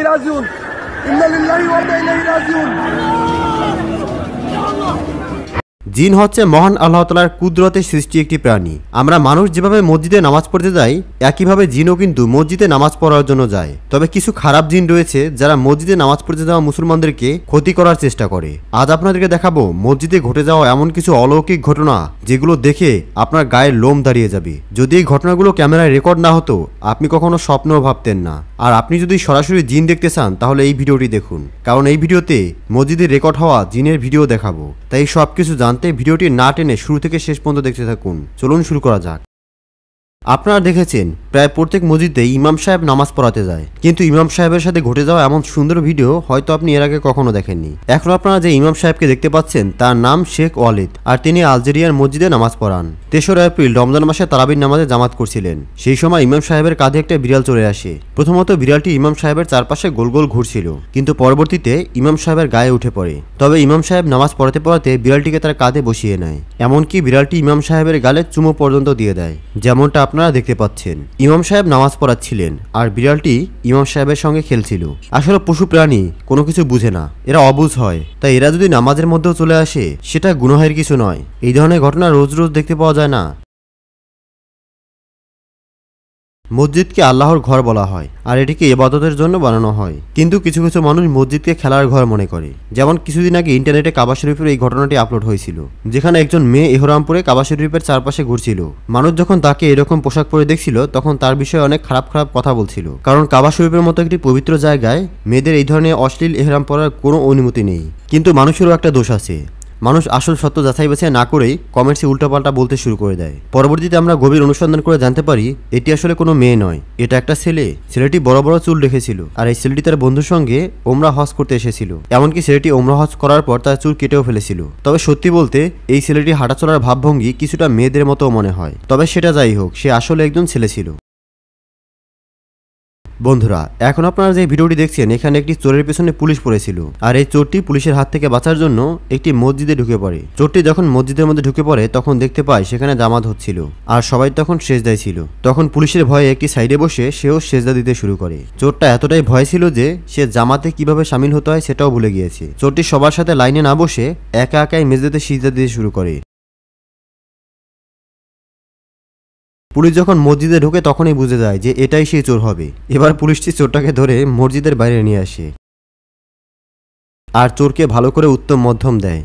ইলাইহি রাজিউন ইন্না লিল্লাহি ওয়া ইন্না ইলাইহি রাজিউন। জিন হচ্ছে মহান আল্লাহ তাআলার কুদরতের সৃষ্টি একটি প্রাণী। আমরা মানুষ যেভাবে মসজিদে নামাজ পড়তে যাই, একইভাবে জিনও কিন্তু মসজিদে নামাজ পড়ার জন্য যায়। তবে কিছু খারাপ জিন রয়েছে যারা মসজিদে নামাজ পড়তে যাওয়া মুসলমানদেরকে ক্ষতি করার চেষ্টা করে। আজ আপনাদেরকে দেখাবো মসজিদে ঘটে যাওয়া এমন কিছু অলৌকিক ঘটনা যেগুলো দেখে আপনার গায়ের লোম দাঁড়িয়ে যাবে। যদি এই ঘটনাগুলো ক্যামেরায় রেকর্ড না হতো আপনি কখনো স্বপ্নেও ভাবতেন না। আর আপনি যদি সরাসরি জিন দেখতে চান তাহলে এই ভিডিওটি দেখুন, কারণ এই ভিডিওতে মসজিদে রেকর্ড হওয়া জিনের ভিডিও দেখাবো। তাই সবকিছু জানতে ভিডিওটি না টেনে শুরু থেকে শেষ পর্যন্ত দেখতে থাকুন। চলুন শুরু করা যাক। আপনারা দেখেছেন প্রায় প্রত্যেক মসজিদে ইমাম সাহেব নামাজ পড়াতে যায়, কিন্তু ইমাম সাহেবের সাথে ঘটে যাওয়া এমন সুন্দর ভিডিও হয়তো আপনি এর আগে কখনো দেখেননি। এখন আপনারা যে ইমাম সাহেবকে দেখতে পাচ্ছেন তার নাম শেখ ওয়ালিদ, আর তিনি আলজেরিয়ার মসজিদে নামাজ পড়ান। ৩রা এপ্রিল রমজান মাসে তারাবির নামাজে জামাত করছিলেন। সেই সময় ইমাম সাহেবের কাঁধে একটা বিড়াল চলে আসে। প্রথমত বিড়ালটি ইমাম সাহেবের চারপাশে গোল গোল ঘুরছিল, কিন্তু পরবর্তীতে ইমাম সাহেবের গায়ে উঠে পড়ে। তবে ইমাম সাহেব নামাজ পড়াতে পড়াতে বিড়ালটিকে তার কাঁধে বসিয়ে নেয়, এমনকি বিড়ালটি ইমাম সাহেবের গালে চুমো পর্যন্ত দিয়ে দেয়, যেমনটা আপনারা দেখতে পাচ্ছেন। ইমাম সাহেব নামাজ পড়াচ্ছিলেন আর বিড়ালটি ইমাম সাহেবের সঙ্গে খেলছিল। আসলে পশু প্রাণী কোনো কিছু বুঝে না, এরা অবুঝ হয়। তাই এরা যদি নামাজের মধ্যেও চলে আসে সেটা গুনাহের কিছু নয়। এই ধরনের ঘটনা রোজ রোজ দেখতে পাওয়া যায় না। মসজিদকে আল্লাহর ঘর বলা হয় আর এটিকে ইবাদতের জন্য বানানো হয়, কিন্তু কিছু কিছু মানুষ মসজিদকে খেলার ঘর মনে করে। যেমন কিছুদিন আগে ইন্টারনেটে কাবা শরীফের এই ঘটনাটি আপলোড হয়েছিল, যেখানে একজন মেয়ে ইহরাম পরে কাবা শরীফের চারপাশে ঘুরছিল। মানুষ যখন তাকে এরকম পোশাক পরে দেখছিল তখন তার বিষয়ে অনেক খারাপ খারাপ কথা বলছিল, কারণ কাবা শরীফের মতো একটি পবিত্র জায়গায় মেয়েদের এই ধরনের অশ্লীল ইহরাম পরার কোনো অনুমতি নেই। কিন্তু মানুষেরও একটা দোষ আছে, মানুষ আসল সত্য যাচাই বাছাই না করেই কমেন্টসে উল্টাপাল্টা বলতে শুরু করে দেয়। পরবর্তীতে আমরা গভীর অনুসন্ধান করে জানতে পারি এটি আসলে কোনো মেয়ে নয়, এটা একটা ছেলে। ছেলেটি বড় বড় চুল রেখেছিল আর এই ছেলেটি তার বন্ধুর সঙ্গে ওমরা হজ করতে এসেছিল। এমনকি ছেলেটি ওমরা হজ করার পর তার চুল কেটেও ফেলেছিল। তবে সত্যি বলতে এই ছেলেটি হাঁটাচলার ভাবভঙ্গি কিছুটা মেয়েদের মতো মনে হয়। তবে সেটা যাই হোক, সে আসলে একজন ছেলে ছিল। বন্ধুরা, এখন আপনারা যে ভিডিওটি দেখছেন এখানে একটি চোরের পেছনে পুলিশ পড়েছিল, আর এই চোরটি পুলিশের হাত থেকে বাঁচার জন্য একটি মসজিদে ঢুকে পড়ে। চোরটি যখন মসজিদের মধ্যে ঢুকে পড়ে তখন দেখতে পায় সেখানে জামাত হচ্ছিল আর সবাই তখন সেজদায় ছিল। তখন পুলিশের ভয়ে একটি সাইডে বসে সেও সেজদা দিতে শুরু করে। চোরটা এতটাই ভয় ছিল যে সে জামাতে কিভাবে শামিল হতে হয় সেটাও ভুলে গিয়েছে। চোরটি সবার সাথে লাইনে না বসে একা একাই মেঝেতে সিজদা দিতে শুরু করে। পুলিশ যখন মসজিদে ঢোকে তখনই বুঝে যায় যে এটাই সেই চোর হবে। এবার পুলিশটি চোরটাকে ধরে মসজিদের বাইরে নিয়ে আসে আর চোরকে ভালো করে উত্তম মধ্যম দেয়।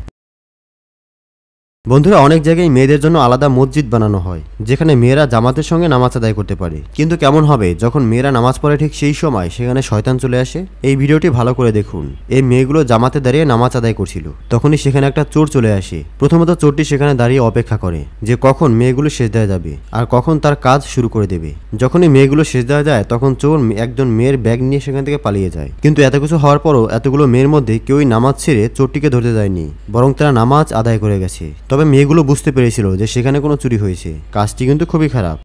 বন্ধুরা, অনেক জায়গায় মেয়েদের জন্য আলাদা মসজিদ বানানো হয় যেখানে মেয়েরা জামাতের সঙ্গে নামাজ আদায় করতে পারে। কিন্তু কেমন হবে যখন মেয়েরা নামাজ পড়ে ঠিক সেই সময় সেখানে শয়তান চলে আসে? এই ভিডিওটি ভালো করে দেখুন। এই মেয়েগুলো জামাতে দাঁড়িয়ে নামাজ আদায় করছিল, তখনই সেখানে একটা চোর চলে আসে। প্রথমত চোরটি সেখানে দাঁড়িয়ে অপেক্ষা করে যে কখন মেয়েগুলো সেজদায় যাবে আর কখন তার কাজ শুরু করে দেবে। যখনই মেয়েগুলো সেজদায় যায় তখন চোর একজন মেয়ের ব্যাগ নিয়ে সেখান থেকে পালিয়ে যায়। কিন্তু এত কিছু হওয়ার পরও এতগুলো মেয়ের মধ্যে কেউই নামাজ ছেড়ে চোরটিকে ধরতে যায়নি, বরং তারা নামাজ আদায় করে গেছে। তবে মেয়েগুলো বুঝতে পেরেছিল যে সেখানে কোনো চুরি হয়েছে। কাজটি কিন্তু খুবই খারাপ।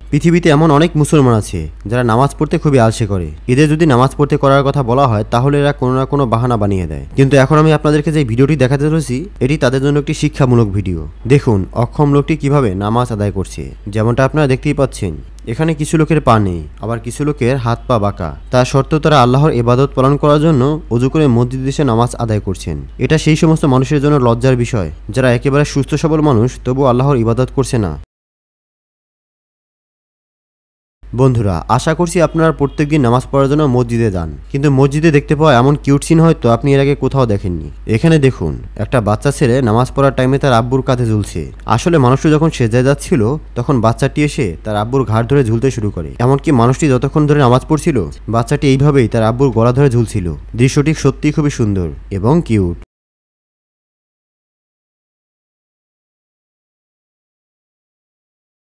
পৃথিবীতে এমন অনেক মুসলমান আছে যারা নামাজ পড়তে খুবই আলসে করে। এদের যদি নামাজ পড়তে করার কথা বলা হয় তাহলে এরা কোনো না কোনো বাহানা বানিয়ে দেয়। কিন্তু এখন আমি আপনাদেরকে যে ভিডিওটি দেখাতে চলেছি এটি তাদের জন্য একটি শিক্ষামূলক ভিডিও। দেখুন অক্ষম লোকটি কিভাবে নামাজ আদায় করছে। যেমনটা আপনারা দেখতেই পাচ্ছেন, এখানে কিছু লোকের পা নেই, আবার কিছু লোকের হাত পা বাঁকা। তা সত্ত্বেও তারা আল্লাহর ইবাদত পালন করার জন্য ওযু করে মসজিদে এসে নামাজ আদায় করছেন। এটা সেই সমস্ত মানুষের জন্য লজ্জার বিষয় যারা একেবারে সুস্থ সবল মানুষ তবু আল্লাহর ইবাদত করছে না। বন্ধুরা, আশা করছি আপনারা প্রত্যেকদিন নামাজ পড়ার জন্য মসজিদে যান, কিন্তু মসজিদে দেখতে পাওয়া এমন কিউট সিন হয়তো আপনি এর আগে কোথাও দেখেননি। এখানে দেখুন, একটা বাচ্চা ছেলে নামাজ পড়ার টাইমে তার আব্বুর কাঁধে ঝুলছে। আসলে মানুষটি যখন সেজদায় যাচ্ছিল তখন বাচ্চাটি এসে তার আব্বুর ঘাড় ধরে ঝুলতে শুরু করে। এমনকি মানুষটি যতক্ষণ ধরে নামাজ পড়ছিল বাচ্চাটি এইভাবেই তার আব্বুর গলা ধরে ঝুলছিল। দৃশ্যটি সত্যিই খুবই সুন্দর এবং কিউট।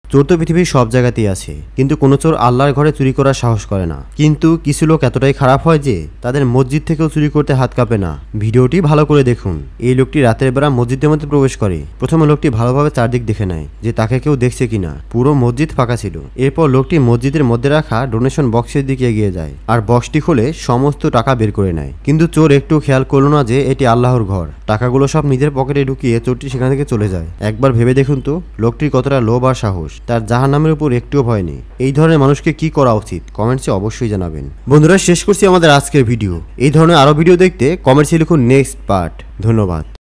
চোর তো পৃথিবীর সব জায়গাতেই আছে, কিন্তু কোনো চোর আল্লাহর ঘরে চুরি করার সাহস করে না। কিন্তু কিছু লোক এতটাই খারাপ হয় যে তাদের মসজিদ থেকেও চুরি করতে হাত কাঁপে না। ভিডিওটি ভালো করে দেখুন। এই লোকটি রাতের বেলা মসজিদের মধ্যে প্রবেশ করে। প্রথমে লোকটি ভালোভাবে চারদিক দেখে নেয় যে তাকে কেউ দেখছে কিনা। পুরো মসজিদ ফাঁকা ছিল। এরপর লোকটি মসজিদের মধ্যে রাখা ডোনেশন বক্সের দিকে এগিয়ে যায় আর বক্সটি খুলে সমস্ত টাকা বের করে নেয়। কিন্তু চোর একটু খেয়াল করলো না যে এটি আল্লাহর ঘর। টাকাগুলো সব নিজের পকেটে ঢুকিয়ে চোরটি সেখান থেকে চলে যায়। একবার ভেবে দেখুন তো লোকটির কতটা লোভ আর সাহস। তার জাহান্নামের উপর একটুও ভয় নেই। এই ধরনের মানুষকে কি করা উচিত কমেন্টসে অবশ্যই জানাবেন। বন্ধুরা, শেষ করছি আমাদের আজকের ভিডিও। এই ধরনের আরো ভিডিও দেখতে কমেন্টসে লিখুন নেক্সট পার্ট। ধন্যবাদ।